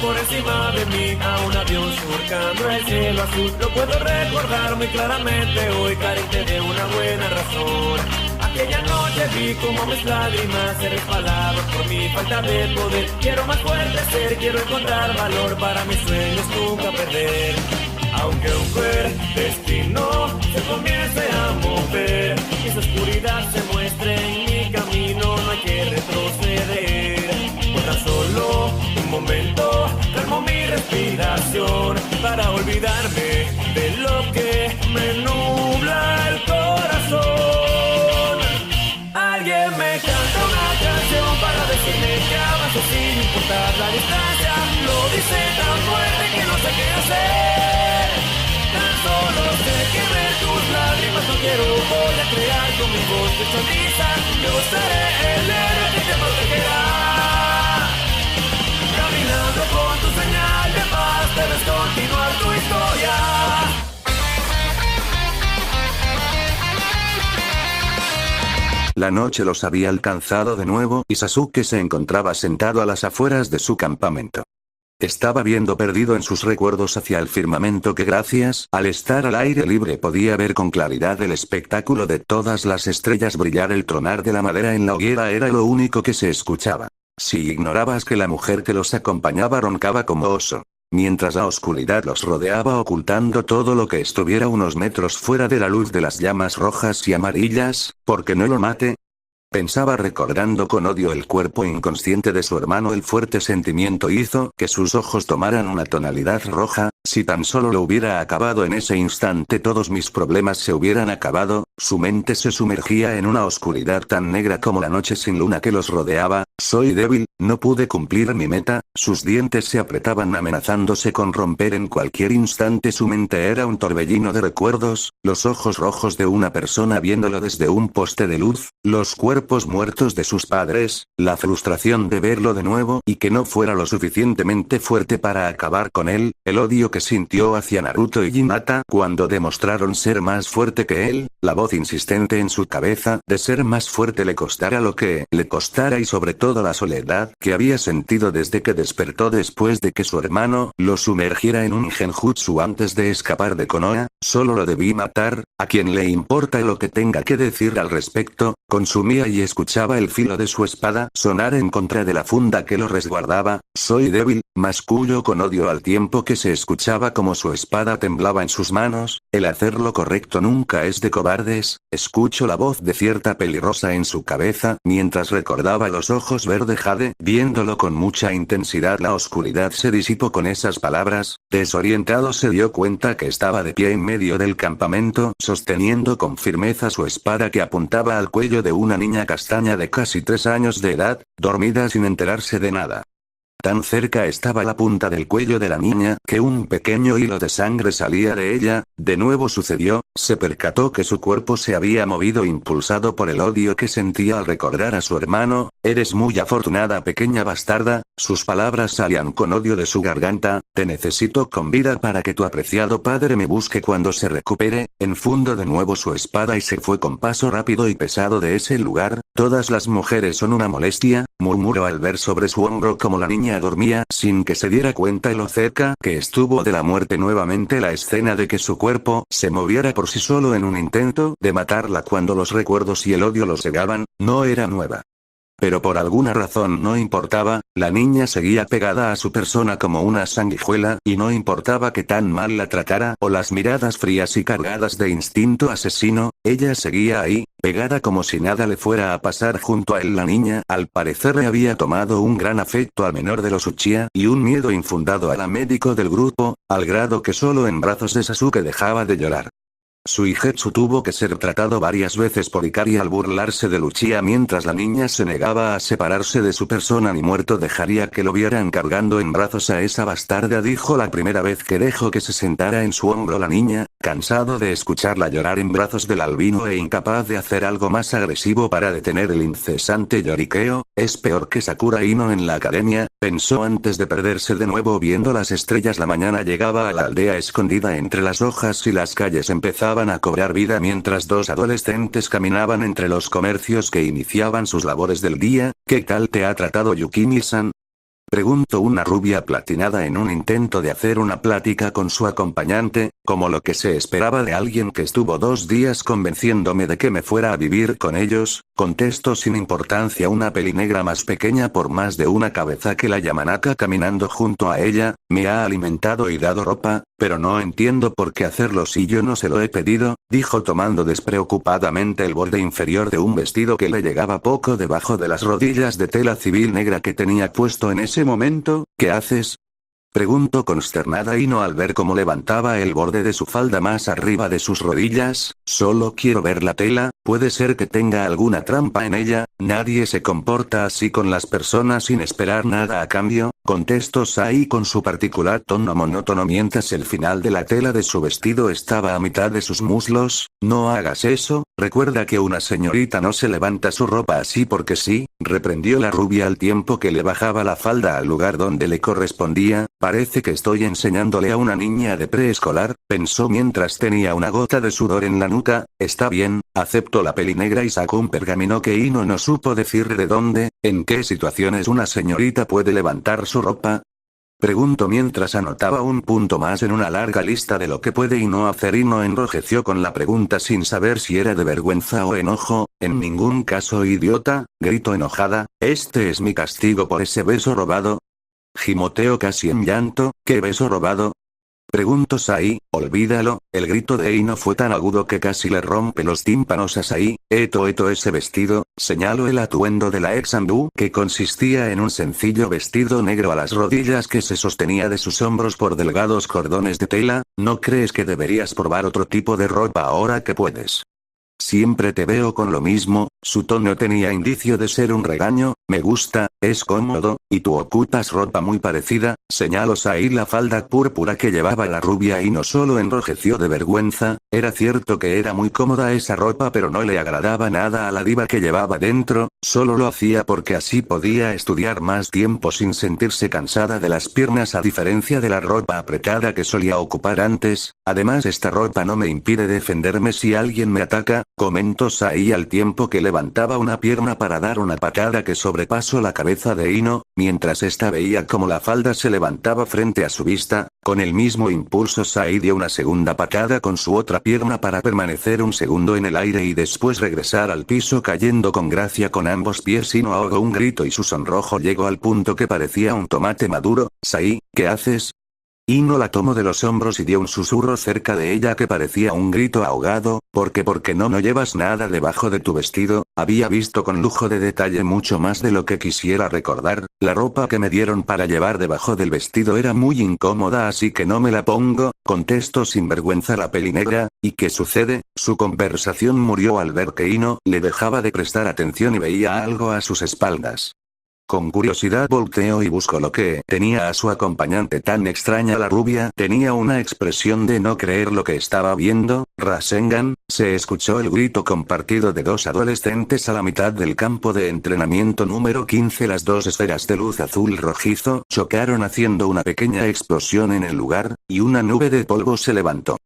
por encima de mí a un avión surcando el cielo azul. Lo puedo recordar muy claramente hoy, carente de una buena razón. Aquella noche vi como mis lágrimas se resbalaban por mi falta de poder. Quiero más fuerte ser, quiero encontrar valor para mis sueños nunca perder. Aunque un cruel destino se comience a mover y su oscuridad se muestre en mi camino, no hay que retroceder. Por tan solo un momento calmo mi respiración para olvidarme de lo que me nubla el corazón. Alguien me canta una canción para decirme que avanzo sin importar la distancia. Lo dice tan fuerte que no sé qué hacer. Solo sé que ver tus lágrimas no quiero. Voy a crear con mi voz de sonrisa. Yo seré el héroe que te protegerá. Caminando con tu señal de paz debes continuar tu historia. La noche los había alcanzado de nuevo y Sasuke se encontraba sentado a las afueras de su campamento. Estaba viendo perdido en sus recuerdos hacia el firmamento que gracias al estar al aire libre podía ver con claridad el espectáculo de todas las estrellas brillar. El tronar de la madera en la hoguera era lo único que se escuchaba. Si ignorabas que la mujer que los acompañaba roncaba como oso, mientras la oscuridad los rodeaba ocultando todo lo que estuviera unos metros fuera de la luz de las llamas rojas y amarillas, ¿por qué no lo mate? Pensaba recordando con odio el cuerpo inconsciente de su hermano. El fuerte sentimiento hizo que sus ojos tomaran una tonalidad roja. Si tan solo lo hubiera acabado en ese instante todos mis problemas se hubieran acabado. Su mente se sumergía en una oscuridad tan negra como la noche sin luna que los rodeaba. Soy débil, no pude cumplir mi meta. Sus dientes se apretaban amenazándose con romper en cualquier instante. Su mente era un torbellino de recuerdos, los ojos rojos de una persona viéndolo desde un poste de luz, los cuerpos muertos de sus padres, la frustración de verlo de nuevo y que no fuera lo suficientemente fuerte para acabar con él, el odio que sintió hacia Naruto y Hinata cuando demostraron ser más fuerte que él, la voz insistente en su cabeza de ser más fuerte le costara lo que le costara y sobre todo la soledad que había sentido desde que despertó después de que su hermano lo sumergiera en un genjutsu antes de escapar de Konoha. Solo lo debí matar, ¿a quién le importa lo que tenga que decir al respecto? Consumía y escuchaba el filo de su espada sonar en contra de la funda que lo resguardaba. Soy débil, mascullo con odio al tiempo que se escuchaba como su espada temblaba en sus manos. El hacer lo correcto nunca es de cobardes. Escucho la voz de cierta pelirrosa en su cabeza mientras recordaba los ojos verde jade, viéndolo con mucha intensidad. La oscuridad se disipó con esas palabras. Desorientado se dio cuenta que estaba de pie en medio del campamento, sosteniendo con firmeza su espada que apuntaba al cuello de una niña castaña de casi 3 años de edad, dormida sin enterarse de nada. Tan cerca estaba la punta del cuello de la niña que un pequeño hilo de sangre salía de ella. De nuevo sucedió, se percató que su cuerpo se había movido impulsado por el odio que sentía al recordar a su hermano. Eres muy afortunada pequeña bastarda, sus palabras salían con odio de su garganta. Te necesito con vida para que tu apreciado padre me busque cuando se recupere. Enfundó de nuevo su espada y se fue con paso rápido y pesado de ese lugar. Todas las mujeres son una molestia, murmuró al ver sobre su hombro como la niña dormía sin que se diera cuenta de lo cerca que estuvo de la muerte. Nuevamente la escena de que su cuerpo se moviera por sí solo en un intento de matarla cuando los recuerdos y el odio los cegaban, no era nueva. Pero por alguna razón no importaba, la niña seguía pegada a su persona como una sanguijuela y no importaba que tan mal la tratara o las miradas frías y cargadas de instinto asesino, ella seguía ahí, pegada como si nada le fuera a pasar junto a él. La niña al parecer le había tomado un gran afecto al menor de los Uchiha y un miedo infundado a la médico del grupo, al grado que solo en brazos de Sasuke dejaba de llorar. Suigetsu tuvo que ser tratado varias veces por Ikari al burlarse de Uchiha mientras la niña se negaba a separarse de su persona. Ni muerto dejaría que lo vieran cargando en brazos a esa bastarda, dijo la primera vez que dejó que se sentara en su hombro la niña, cansado de escucharla llorar en brazos del albino e incapaz de hacer algo más agresivo para detener el incesante lloriqueo. Es peor que Sakura Ino en la academia, pensó antes de perderse de nuevo viendo las estrellas. La mañana llegaba a la aldea escondida entre las hojas y las calles empezaban a cobrar vida mientras dos adolescentes caminaban entre los comercios que iniciaban sus labores del día. ¿Qué tal te ha tratado Yukini-san? Preguntó una rubia platinada en un intento de hacer una plática con su acompañante, como lo que se esperaba de alguien que estuvo 2 días convenciéndome de que me fuera a vivir con ellos. Contestó sin importancia una pelinegra más pequeña por más de una cabeza que la Yamanaka caminando junto a ella. Me ha alimentado y dado ropa, pero no entiendo por qué hacerlo si yo no se lo he pedido, dijo tomando despreocupadamente el borde inferior de un vestido que le llegaba poco debajo de las rodillas de tela civil negra que tenía puesto en ese momento. ¿Qué haces?, preguntó consternada Ino al ver cómo levantaba el borde de su falda más arriba de sus rodillas. Solo quiero ver la tela, puede ser que tenga alguna trampa en ella. Nadie se comporta así con las personas sin esperar nada a cambio, contestó Sai con su particular tono monótono mientras el final de la tela de su vestido estaba a mitad de sus muslos. No hagas eso, recuerda que una señorita no se levanta su ropa así porque sí, reprendió la rubia al tiempo que le bajaba la falda al lugar donde le correspondía. Parece que estoy enseñándole a una niña de preescolar, pensó mientras tenía una gota de sudor en la nuca. Está bien, aceptó la pelinegra y sacó un pergamino que Ino no supo decir de dónde. ¿En qué situaciones una señorita puede levantar su ropa?, preguntó mientras anotaba un punto más en una larga lista de lo que puede y no hacer. Ino enrojeció con la pregunta sin saber si era de vergüenza o enojo. En ningún caso, idiota, gritó enojada, este es mi castigo por ese beso robado. Gimoteó casi en llanto. ¿Qué beso robado?, preguntó Sai. Olvídalo, el grito de Ino fue tan agudo que casi le rompe los tímpanos a Sai. Eto ese vestido, señaló el atuendo de la ex Anbu, que consistía en un sencillo vestido negro a las rodillas que se sostenía de sus hombros por delgados cordones de tela. ¿No crees que deberías probar otro tipo de ropa ahora que puedes? Siempre te veo con lo mismo. Su tono tenía indicio de ser un regaño. Me gusta, es cómodo, y tú ocupas ropa muy parecida, señaló Sai la falda púrpura que llevaba la rubia y no solo enrojeció de vergüenza. Era cierto que era muy cómoda esa ropa, pero no le agradaba nada a la diva que llevaba dentro. Solo lo hacía porque así podía estudiar más tiempo sin sentirse cansada de las piernas, a diferencia de la ropa apretada que solía ocupar antes. Además, esta ropa no me impide defenderme si alguien me ataca, comentó Sai al tiempo que levantaba una pierna para dar una patada que sobrepasó la cabeza de Ino, mientras ésta veía cómo la falda se levantaba frente a su vista. Con el mismo impulso, Sai dio una segunda patada con su otra pierna para permanecer un segundo en el aire y después regresar al piso cayendo con gracia con ambos pies. Ino ahogó un grito y su sonrojo llegó al punto que parecía un tomate maduro. Sai, ¿qué haces? Ino la tomó de los hombros y dio un susurro cerca de ella que parecía un grito ahogado. ¿Por qué no llevas nada debajo de tu vestido? Había visto con lujo de detalle mucho más de lo que quisiera recordar. La ropa que me dieron para llevar debajo del vestido era muy incómoda, así que no me la pongo, contestó sin vergüenza la pelinegra. ¿Y qué sucede? Su conversación murió al ver que Ino le dejaba de prestar atención y veía algo a sus espaldas. Con curiosidad volteó y buscó lo que tenía a su acompañante tan extraña. La rubia tenía una expresión de no creer lo que estaba viendo. Rasengan, se escuchó el grito compartido de dos adolescentes a la mitad del campo de entrenamiento número 15. Las dos esferas de luz azul rojizo chocaron haciendo una pequeña explosión en el lugar, y una nube de polvo se levantó.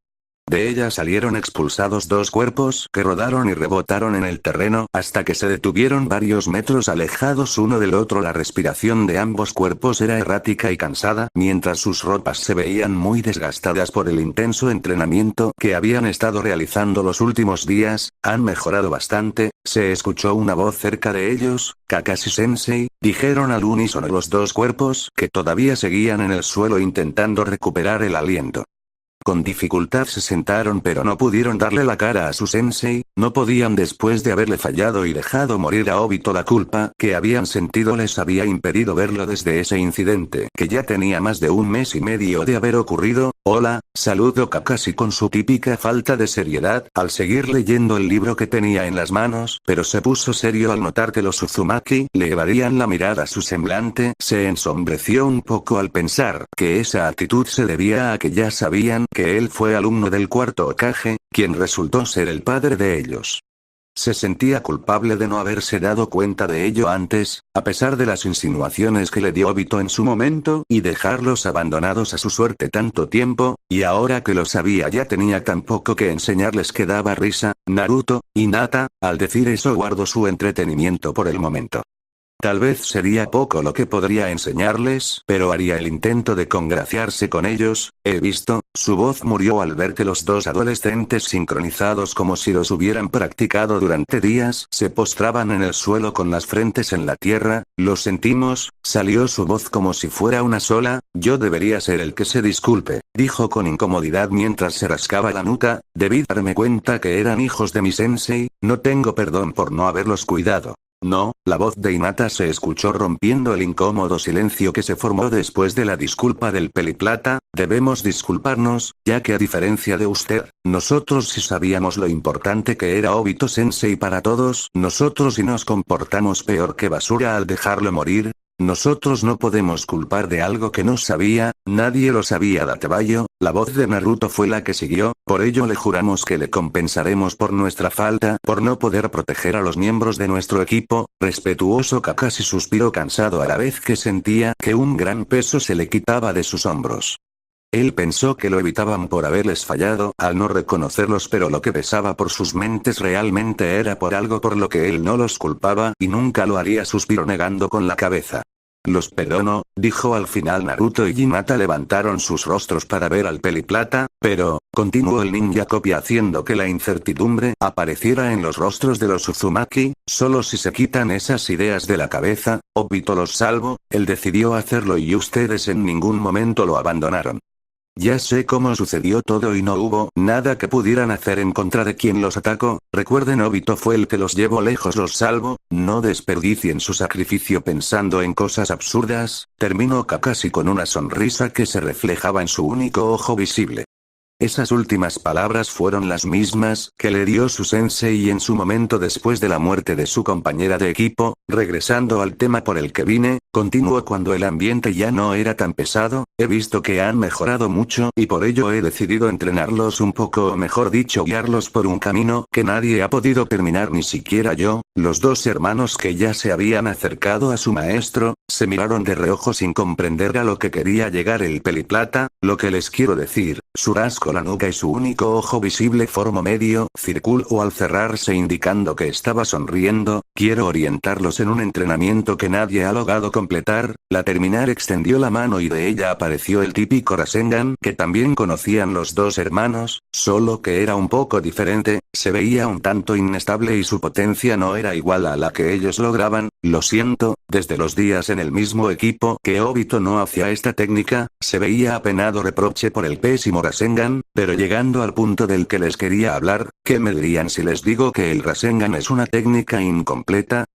De ella salieron expulsados dos cuerpos que rodaron y rebotaron en el terreno hasta que se detuvieron varios metros alejados uno del otro. La respiración de ambos cuerpos era errática y cansada, mientras sus ropas se veían muy desgastadas por el intenso entrenamiento que habían estado realizando los últimos días. Han mejorado bastante, se escuchó una voz cerca de ellos. Kakashi-sensei, dijeron al unísono los dos cuerpos que todavía seguían en el suelo intentando recuperar el aliento. Con dificultad se sentaron, pero no pudieron darle la cara a su sensei. No podían después de haberle fallado y dejado morir a Obito. La culpa que habían sentido les había impedido verlo desde ese incidente que ya tenía más de un mes y medio de haber ocurrido. Hola, saludó Kakashi con su típica falta de seriedad al seguir leyendo el libro que tenía en las manos, pero se puso serio al notar que los Uzumaki le evadían la mirada. Su semblante se ensombreció un poco al pensar que esa actitud se debía a que ya sabían que él fue alumno del cuarto Hokage, quien resultó ser el padre de ellos. Se sentía culpable de no haberse dado cuenta de ello antes, a pesar de las insinuaciones que le dio Obito en su momento y dejarlos abandonados a su suerte tanto tiempo, y ahora que lo sabía ya tenía tan poco que enseñarles que daba risa. Naruto, Hinata, al decir eso guardó su entretenimiento por el momento. Tal vez sería poco lo que podría enseñarles, pero haría el intento de congraciarse con ellos. He visto, su voz murió al ver que los dos adolescentes sincronizados como si los hubieran practicado durante días, se postraban en el suelo con las frentes en la tierra. Lo sentimos, salió su voz como si fuera una sola, yo debería ser el que se disculpe, dijo con incomodidad mientras se rascaba la nuca, debí darme cuenta que eran hijos de mi sensei, no tengo perdón por no haberlos cuidado. No, la voz de Hinata se escuchó rompiendo el incómodo silencio que se formó después de la disculpa del peliplata, debemos disculparnos, ya que a diferencia de usted, nosotros sí sabíamos lo importante que era Obito-sensei para todos, nosotros sí nos comportamos peor que basura al dejarlo morir. Nosotros no podemos culpar de algo que no sabía, nadie lo sabía. Datebayo, la voz de Naruto fue la que siguió, por ello le juramos que le compensaremos por nuestra falta, por no poder proteger a los miembros de nuestro equipo. Respetuoso Kakashi suspiró cansado a la vez que sentía que un gran peso se le quitaba de sus hombros. Él pensó que lo evitaban por haberles fallado al no reconocerlos, pero lo que pesaba por sus mentes realmente era por algo por lo que él no los culpaba y nunca lo haría. Suspiró negando con la cabeza. Los perdono, dijo al final Naruto y Hinata levantaron sus rostros para ver al peliplata, pero, continuó el ninja copia haciendo que la incertidumbre apareciera en los rostros de los Uzumaki, solo si se quitan esas ideas de la cabeza, Obito los salvo, él decidió hacerlo y ustedes en ningún momento lo abandonaron. Ya sé cómo sucedió todo y no hubo nada que pudieran hacer en contra de quien los atacó, recuerden Obito fue el que los llevó lejos, los salvo, no desperdicien su sacrificio pensando en cosas absurdas, terminó Kakashi con una sonrisa que se reflejaba en su único ojo visible. Esas últimas palabras fueron las mismas que le dio su sensei en su momento después de la muerte de su compañera de equipo. Regresando al tema por el que vine, continuó cuando el ambiente ya no era tan pesado, he visto que han mejorado mucho y por ello he decidido entrenarlos un poco o mejor dicho guiarlos por un camino que nadie ha podido terminar ni siquiera yo. Los dos hermanos que ya se habían acercado a su maestro, se miraron de reojo sin comprender a lo que quería llegar el peliplata, lo que les quiero decir, su rasco la nuca y su único ojo visible formó medio círculo al cerrarse indicando que estaba sonriendo, quiero orientarlos en un entrenamiento que nadie ha logrado completar. La terminar extendió la mano y de ella apareció el típico Rasengan que también conocían los dos hermanos, solo que era un poco diferente, se veía un tanto inestable y su potencia no era igual a la que ellos lograban. Lo siento, desde los días en el mismo equipo que Obito no hacía esta técnica, se veía apenado reproche por el pésimo Rasengan, pero llegando al punto del que les quería hablar, ¿qué me dirían si les digo que el Rasengan es una técnica incompleta?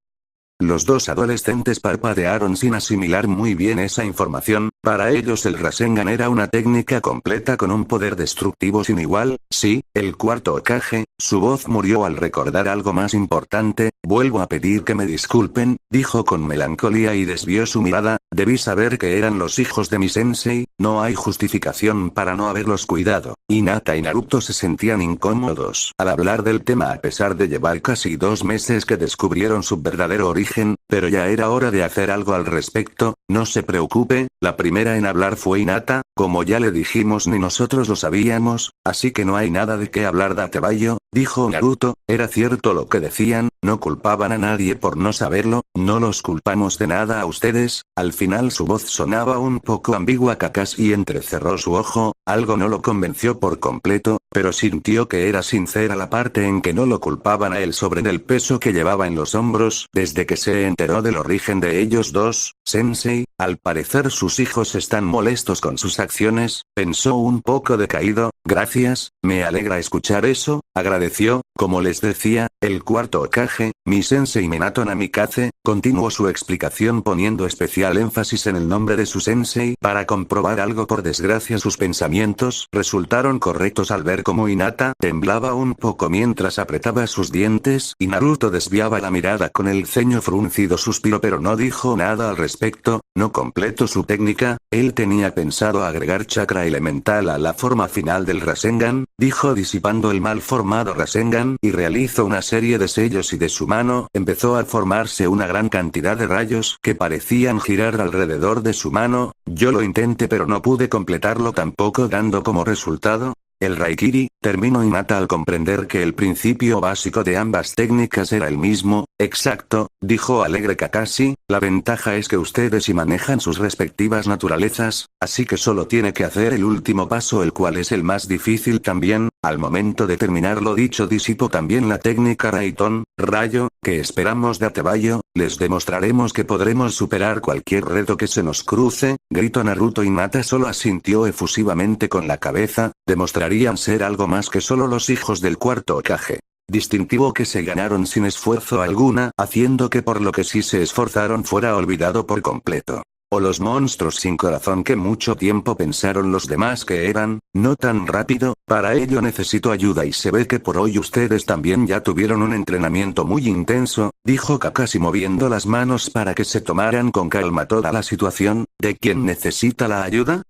Los dos adolescentes parpadearon sin asimilar muy bien esa información, para ellos el Rasengan era una técnica completa con un poder destructivo sin igual. Sí, el cuarto Hokage, su voz murió al recordar algo más importante, vuelvo a pedir que me disculpen, dijo con melancolía y desvió su mirada, debí saber que eran los hijos de mi sensei, no hay justificación para no haberlos cuidado. Hinata y Naruto se sentían incómodos al hablar del tema a pesar de llevar casi 2 meses que descubrieron su verdadero origen, pero ya era hora de hacer algo al respecto. No se preocupe, la primera en hablar fue Hinata, como ya le dijimos ni nosotros lo sabíamos, así que no hay nada de qué hablar. Datebayo, dijo Naruto, era cierto lo que decían, no culpaban a nadie por no saberlo, no los culpamos de nada a ustedes. Al final su voz sonaba un poco ambigua. Kakashi entrecerró su ojo, algo no lo convenció por completo, pero sintió que era sincera la parte en que no lo culpaban a él sobre el peso que llevaba en los hombros. Desde que se enteró del origen de ellos dos, sensei, al parecer sus hijos están molestos con sus acciones, pensó un poco decaído. Gracias, me alegra escuchar eso, agradeció. Como les decía, el cuarto Hokage, mi sensei Minato Namikaze, continuó su explicación poniendo especial énfasis en el nombre de su sensei para comprobar algo. Por desgracia sus pensamientos resultaron correctos al ver cómo Hinata temblaba un poco mientras apretaba sus dientes y Naruto desviaba la mirada con el ceño fruncido. Suspiró pero no dijo nada al respecto, no completó su técnica, él tenía pensado agregar chakra elemental a la forma final del Rasengan, dijo disipando el mal formado Rasengan, y realizó una serie de sellos y de su mano empezó a formarse una gran cantidad de rayos que parecían girar alrededor de su mano. Yo lo intenté pero no pude completarlo tampoco dando como resultado El Raikiri, terminó Hinata al comprender que el principio básico de ambas técnicas era el mismo. Exacto, dijo alegre Kakashi, la ventaja es que ustedes y manejan sus respectivas naturalezas, así que solo tiene que hacer el último paso, el cual es el más difícil también. Al momento de terminar lo dicho disipó también la técnica Raiton, rayo, que esperamos de Atebayo, les demostraremos que podremos superar cualquier reto que se nos cruce, gritó Naruto. Hinata solo asintió efusivamente con la cabeza, demostrarían ser algo más que solo los hijos del cuarto Hokage. Distintivo que se ganaron sin esfuerzo alguna, haciendo que por lo que sí se esforzaron fuera olvidado por completo. O los monstruos sin corazón que mucho tiempo pensaron los demás que eran, no tan rápido, para ello necesito ayuda y se ve que por hoy ustedes también ya tuvieron un entrenamiento muy intenso, dijo Kakashi moviendo las manos para que se tomaran con calma toda la situación. ¿De quién necesita la ayuda?,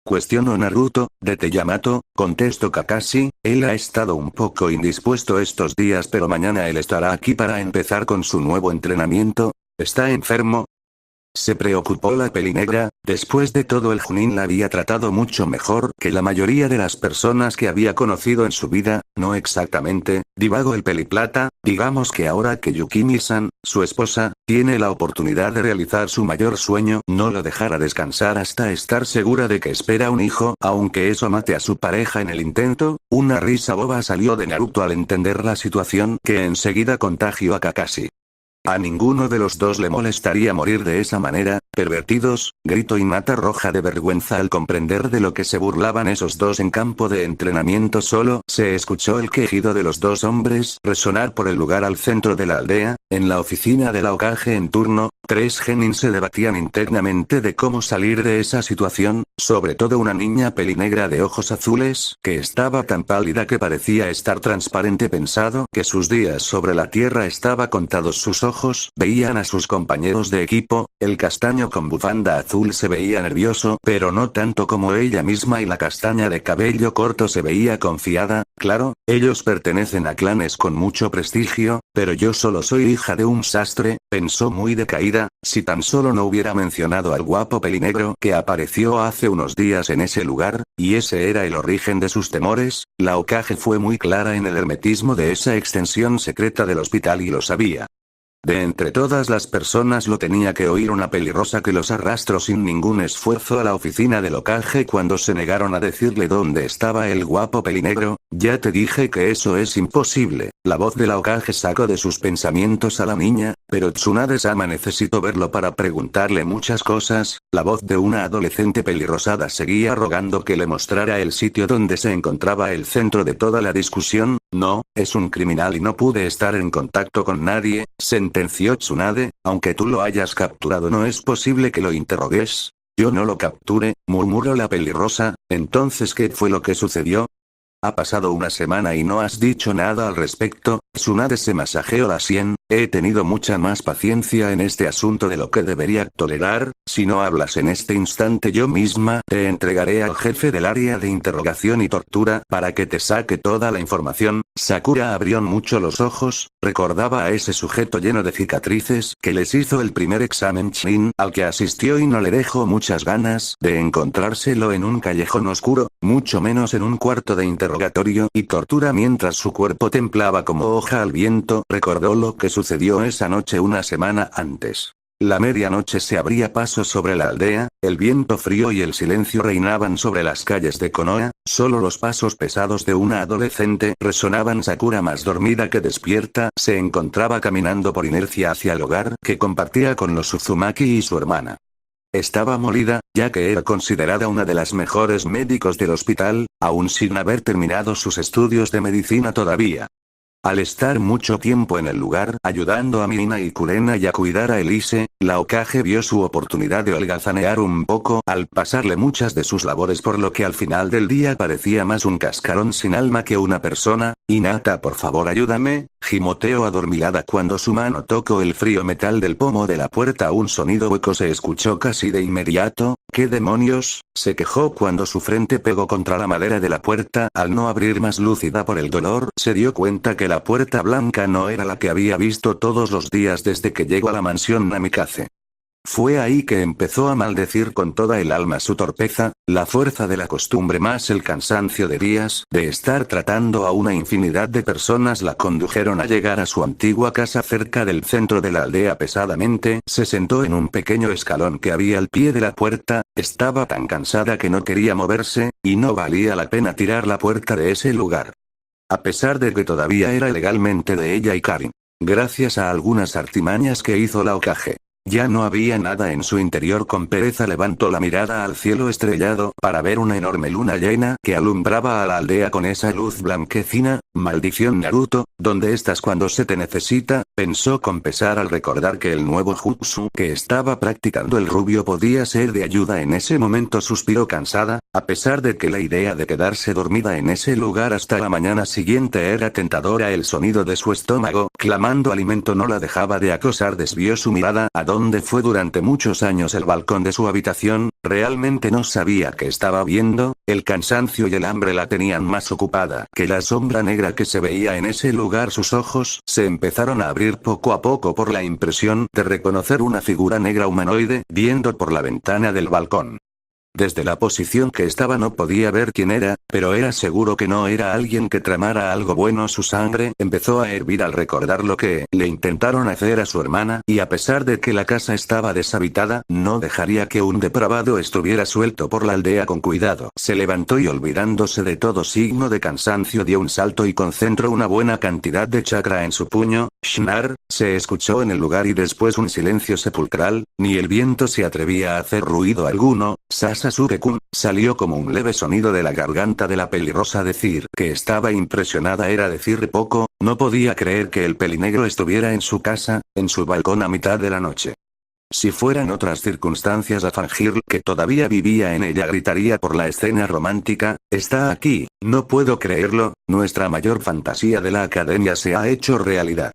cuestionó Naruto. De Te Yamato, contestó Kakashi, él ha estado un poco indispuesto estos días pero mañana él estará aquí para empezar con su nuevo entrenamiento. ¿Está enfermo?, se preocupó la Pelinegra. Después de todo el Chunin la había tratado mucho mejor que la mayoría de las personas que había conocido en su vida. No exactamente, divagó el Peliplata, digamos que ahora que Yukimi-san, su esposa, tiene la oportunidad de realizar su mayor sueño, no lo dejará descansar hasta estar segura de que espera un hijo, aunque eso mate a su pareja en el intento. Una risa boba salió de Naruto al entender la situación, que enseguida contagió a Kakashi. A ninguno de los dos le molestaría morir de esa manera. Pervertidos, gritó Hinata roja de vergüenza al comprender de lo que se burlaban esos dos en campo de entrenamiento. Solo se escuchó el quejido de los dos hombres resonar por el lugar al centro de la aldea. En la oficina del Hokage en turno, 3 genin se debatían internamente de cómo salir de esa situación, sobre todo una niña pelinegra de ojos azules, que estaba tan pálida que parecía estar transparente. Pensado que sus días sobre la tierra estaba contados. Sus ojos veían a sus compañeros de equipo. El castaño con bufanda azul se veía nervioso, pero no tanto como ella misma, y la castaña de cabello corto se veía confiada. Claro, ellos pertenecen a clanes con mucho prestigio, pero yo solo soy hija de un sastre, pensó muy decaída. Si tan solo no hubiera mencionado al guapo pelinegro que apareció hace unos días en ese lugar, y ese era el origen de sus temores. La Hokage fue muy clara en el hermetismo de esa extensión secreta del hospital y lo sabía. De entre todas las personas lo tenía que oír una pelirrosa que los arrastró sin ningún esfuerzo a la oficina del Hokage cuando se negaron a decirle dónde estaba el guapo pelinegro. Ya te dije que eso es imposible. La voz de la Hokage sacó de sus pensamientos a la niña, pero Tsunade-sama necesito verlo para preguntarle muchas cosas. La voz de una adolescente pelirrosada seguía rogando que le mostrara el sitio donde se encontraba el centro de toda la discusión. No, es un criminal y no pude estar en contacto con nadie, sentenció Tsunade, aunque tú lo hayas capturado no es posible que lo interrogues. Yo no lo capture, murmuró la pelirrosa. Entonces ¿qué fue lo que sucedió? Ha pasado una semana y no has dicho nada al respecto. Tsunade se masajeó la sien. He tenido mucha más paciencia en este asunto de lo que debería tolerar. Si no hablas en este instante yo misma te entregaré al jefe del área de interrogación y tortura para que te saque toda la información. Sakura abrió mucho los ojos, recordaba a ese sujeto lleno de cicatrices que les hizo el primer examen Chunin al que asistió y no le dejó muchas ganas de encontrárselo en un callejón oscuro, mucho menos en un cuarto de interrogatorio y tortura mientras su cuerpo templaba como hoja al viento. Recordó lo que sucedió esa noche una semana antes. La medianoche se abría paso sobre la aldea, el viento frío y el silencio reinaban sobre las calles de Konoha, solo los pasos pesados de una adolescente resonaban. Sakura, más dormida que despierta, se encontraba caminando por inercia hacia el hogar que compartía con los Uzumaki y su hermana. Estaba molida, ya que era considerada una de las mejores médicos del hospital, aún sin haber terminado sus estudios de medicina todavía. Al estar mucho tiempo en el lugar ayudando a Mina y Kurena y a cuidar a Elise, la Hokage vio su oportunidad de holgazanear un poco al pasarle muchas de sus labores, por lo que al final del día parecía más un cascarón sin alma que una persona. Hinata, por favor ayúdame, gimoteó adormilada cuando su mano tocó el frío metal del pomo de la puerta. Un sonido hueco se escuchó casi de inmediato. ¿Qué demonios?, se quejó cuando su frente pegó contra la madera de la puerta. Al no abrir más lúcida por el dolor, se dio cuenta que la puerta blanca no era la que había visto todos los días desde que llegó a la mansión Namikaze. Fue ahí que empezó a maldecir con toda el alma su torpeza, la fuerza de la costumbre más el cansancio de días de estar tratando a una infinidad de personas la condujeron a llegar a su antigua casa cerca del centro de la aldea. Pesadamente se sentó en un pequeño escalón que había al pie de la puerta, estaba tan cansada que no quería moverse, y no valía la pena tirar la puerta de ese lugar. A pesar de que todavía era legalmente de ella y Karin. Gracias a algunas artimañas que hizo la Hokage. Ya no había nada en su interior. Con pereza levantó la mirada al cielo estrellado para ver una enorme luna llena que alumbraba a la aldea con esa luz blanquecina. Maldición Naruto, ¿dónde estás cuando se te necesita? Pensó con pesar al recordar que el nuevo jutsu que estaba practicando el rubio podía ser de ayuda. En ese momento suspiró cansada, a pesar de que la idea de quedarse dormida en ese lugar hasta la mañana siguiente era tentadora. El sonido de su estómago clamando alimento no la dejaba de acosar. Desvió su mirada a donde fue durante muchos años el balcón de su habitación. Realmente no sabía qué estaba viendo, el cansancio y el hambre la tenían más ocupada que la sombra negra que se veía en ese lugar. Sus ojos se empezaron a abrir poco a poco por la impresión de reconocer una figura negra humanoide viendo por la ventana del balcón. Desde la posición que estaba no podía ver quién era, pero era seguro que no era alguien que tramara algo bueno. Su sangre empezó a hervir al recordar lo que le intentaron hacer a su hermana, y a pesar de que la casa estaba deshabitada, no dejaría que un depravado estuviera suelto por la aldea. Con cuidado se levantó y, olvidándose de todo signo de cansancio, dio un salto y concentró una buena cantidad de chakra en su puño. Shnar, se escuchó en el lugar y después un silencio sepulcral, ni el viento se atrevía a hacer ruido alguno. Sasuke-kun, salió como un leve sonido de la garganta de la pelirrosa. Decir que estaba impresionada era decir poco, no podía creer que el pelinegro estuviera en su casa, en su balcón a mitad de la noche. Si fueran otras circunstancias, a fingir que todavía vivía en ella, gritaría por la escena romántica: está aquí, no puedo creerlo, nuestra mayor fantasía de la academia se ha hecho realidad.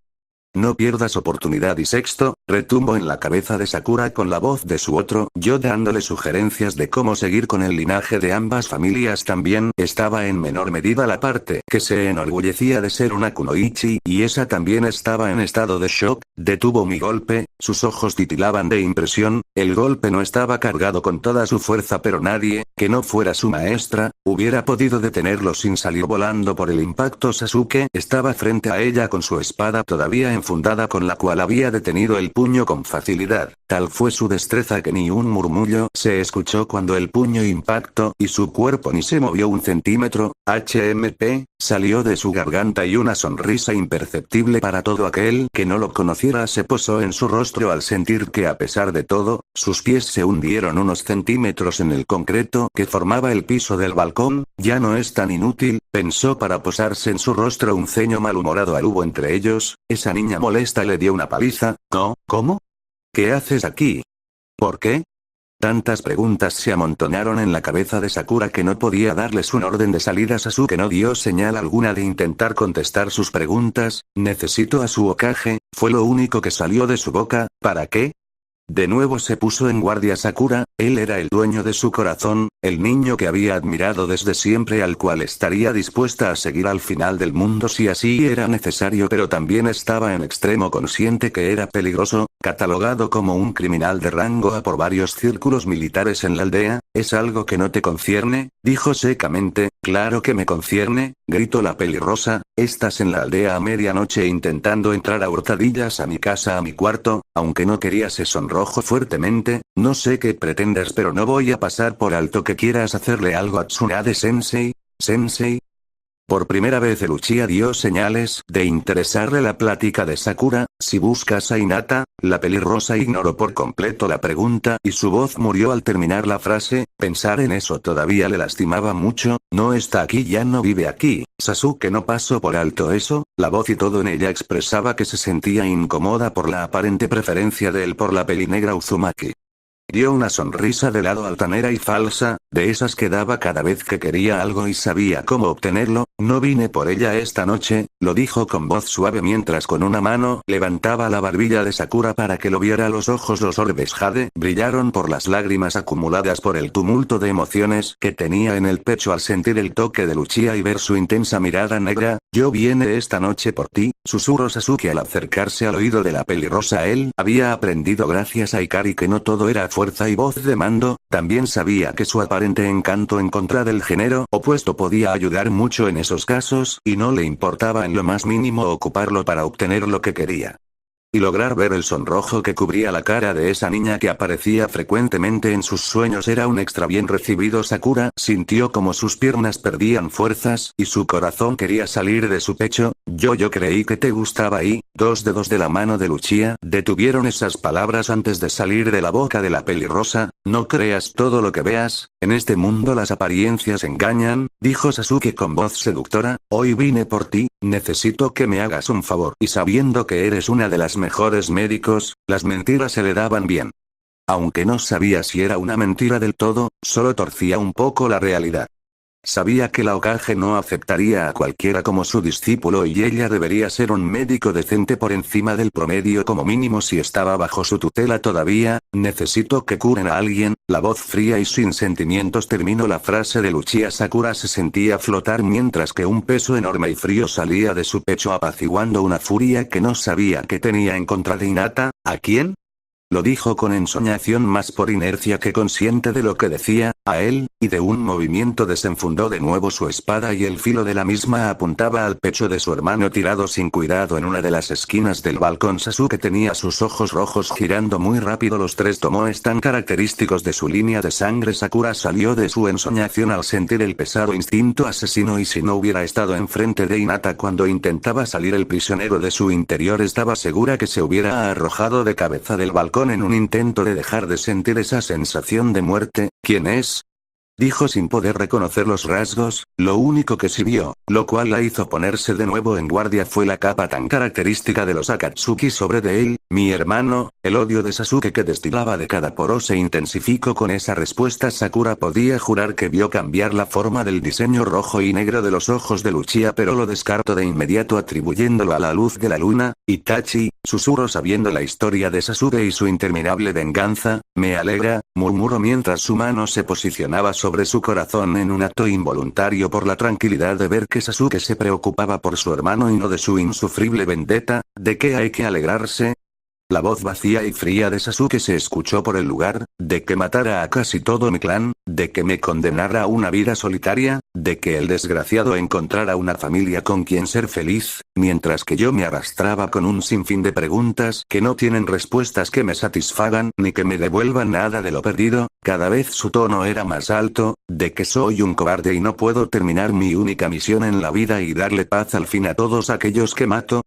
No pierdas oportunidad. Y sexto, retumbó en la cabeza de Sakura con la voz de su otro yo dándole sugerencias de cómo seguir con el linaje de ambas familias. También estaba en menor medida la parte que se enorgullecía de ser una kunoichi, y esa también estaba en estado de shock. Detuvo mi golpe, sus ojos titilaban de impresión, el golpe no estaba cargado con toda su fuerza, pero nadie, que no fuera su maestra, hubiera podido detenerlo sin salir volando por el impacto. Sasuke estaba frente a ella con su espada todavía enfundada, con la cual había detenido el puño con facilidad. Tal fue su destreza que ni un murmullo se escuchó cuando el puño impactó, y su cuerpo ni se movió un centímetro. HMP, salió de su garganta, y una sonrisa imperceptible para todo aquel que no lo conociera se posó en su rostro al sentir que, a pesar de todo, sus pies se hundieron unos centímetros en el concreto que formaba el piso del balcón. Ya no es tan inútil, pensó para posarse en su rostro un ceño malhumorado. Hubo entre ellos, esa niña molesta le dio una paliza. ¿No? ¿Cómo? ¿Qué haces aquí? ¿Por qué? Tantas preguntas se amontonaron en la cabeza de Sakura que no podía darles un orden de salida. Sasuke no dio señal alguna de intentar contestar sus preguntas. Necesito a su Hokage, fue lo único que salió de su boca. ¿Para qué? De nuevo se puso en guardia Sakura, él era el dueño de su corazón, el niño que había admirado desde siempre, al cual estaría dispuesta a seguir al final del mundo si así era necesario, pero también estaba en extremo consciente que era peligroso, catalogado como un criminal de rango A por varios círculos militares en la aldea. Es algo que no te concierne, dijo secamente. Claro que me concierne, gritó la pelirrosa, estás en la aldea a medianoche intentando entrar a hurtadillas a mi casa, a mi cuarto, aunque no quería. Se sonrojó fuertemente. No sé qué pretendes, pero no voy a pasar por alto que quieras hacerle algo a Tsunade-sensei. ¿Sensei? Por primera vez el Uchiha dio señales de interesarle la plática de Sakura. Si buscas a Hinata, la pelirrosa ignoró por completo la pregunta y su voz murió al terminar la frase. Pensar en eso todavía le lastimaba mucho. No está aquí, ya no vive aquí. Sasuke no pasó por alto eso. La voz y todo en ella expresaba que se sentía incómoda por la aparente preferencia de él por la pelinegra Uzumaki. Dio una sonrisa de lado altanera y falsa, de esas que daba cada vez que quería algo y sabía cómo obtenerlo. No vine por ella esta noche, lo dijo con voz suave mientras con una mano levantaba la barbilla de Sakura para que lo viera. Los ojos, los orbes jade, brillaron por las lágrimas acumuladas por el tumulto de emociones que tenía en el pecho al sentir el toque de Luchia y ver su intensa mirada negra. Yo vine esta noche por ti, susurró Sasuke al acercarse al oído de la pelirrosa. Él había aprendido gracias a Ikari que no todo era fuerza y voz de mando, también sabía que su aparente encanto en contra del género opuesto podía ayudar mucho en esos casos, y no le importaba en lo más mínimo ocuparlo para obtener lo que quería. Y lograr ver el sonrojo que cubría la cara de esa niña que aparecía frecuentemente en sus sueños era un extra bien recibido. Sakura sintió como sus piernas perdían fuerzas y su corazón quería salir de su pecho. Yo creí que te gustaba y, dos dedos de la mano de Luchia detuvieron esas palabras antes de salir de la boca de la pelirrosa. No creas todo lo que veas, en este mundo las apariencias engañan, dijo Sasuke con voz seductora. Hoy vine por ti, necesito que me hagas un favor. Y sabiendo que eres una de las mejores médicos, las mentiras se le daban bien. Aunque no sabía si era una mentira del todo, solo torcía un poco la realidad. Sabía que la Hokage no aceptaría a cualquiera como su discípulo y ella debería ser un médico decente por encima del promedio como mínimo si estaba bajo su tutela todavía. Necesito que curen a alguien. La voz fría y sin sentimientos terminó la frase de Luchia. Sakura se sentía flotar mientras que un peso enorme y frío salía de su pecho apaciguando una furia que no sabía que tenía en contra de Hinata. ¿A quién? Lo dijo con ensoñación más por inercia que consciente de lo que decía, a él, y de un movimiento desenfundó de nuevo su espada y el filo de la misma apuntaba al pecho de su hermano tirado sin cuidado en una de las esquinas del balcón. Sasuke tenía sus ojos rojos girando muy rápido los tres tomoes tan característicos de su línea de sangre. Sakura salió de su ensoñación al sentir el pesado instinto asesino y si no hubiera estado enfrente de Hinata cuando intentaba salir el prisionero de su interior estaba segura que se hubiera arrojado de cabeza del balcón en un intento de dejar de sentir esa sensación de muerte. ¿Quién es? Dijo sin poder reconocer los rasgos. Lo único que sí vio, lo cual la hizo ponerse de nuevo en guardia, fue la capa tan característica de los Akatsuki sobre de él. Mi hermano. El odio de Sasuke que destilaba de cada poro se intensificó con esa respuesta. Sakura podía jurar que vio cambiar la forma del diseño rojo y negro de los ojos de Luchia, pero lo descartó de inmediato atribuyéndolo a la luz de la luna. Itachi, susurró sabiendo la historia de Sasuke y su interminable venganza. Me alegra, murmuró mientras su mano se posicionaba sobre su corazón en un acto involuntario por la tranquilidad de ver que Sasuke se preocupaba por su hermano y no de su insufrible vendetta. ¿De qué hay que alegrarse? La voz vacía y fría de Sasuke se escuchó por el lugar. De que matara a casi todo mi clan, de que me condenara a una vida solitaria, de que el desgraciado encontrara una familia con quien ser feliz, mientras que yo me arrastraba con un sinfín de preguntas que no tienen respuestas que me satisfagan ni que me devuelvan nada de lo perdido. Cada vez su tono era más alto, de que soy un cobarde y no puedo terminar mi única misión en la vida y darle paz al fin a todos aquellos que mato.